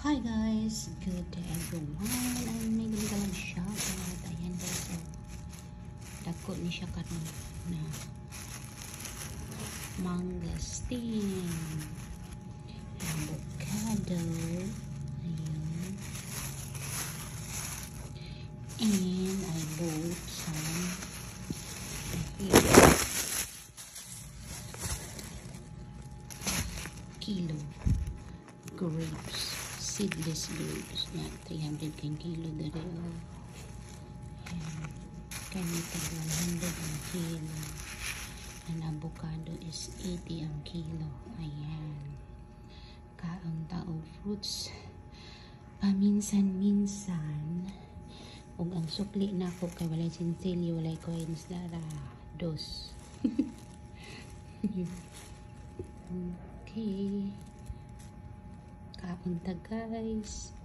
Hi guys, good day everyone. I'm making galang shoutout. Ayan guys, so dako ni siya karon na mangosteen, avocado, ayan, and I bought some kilo grapes, seedless grapes na 300 kilo dari kanita 100 ang kilo, and avocado is 80 ang kilo. Ayan, kaang tao fruits paminsan-minsan, ug ang sukli na ako kay walay sinsilyo, walay coins lara dos. Okay, kaunta guys.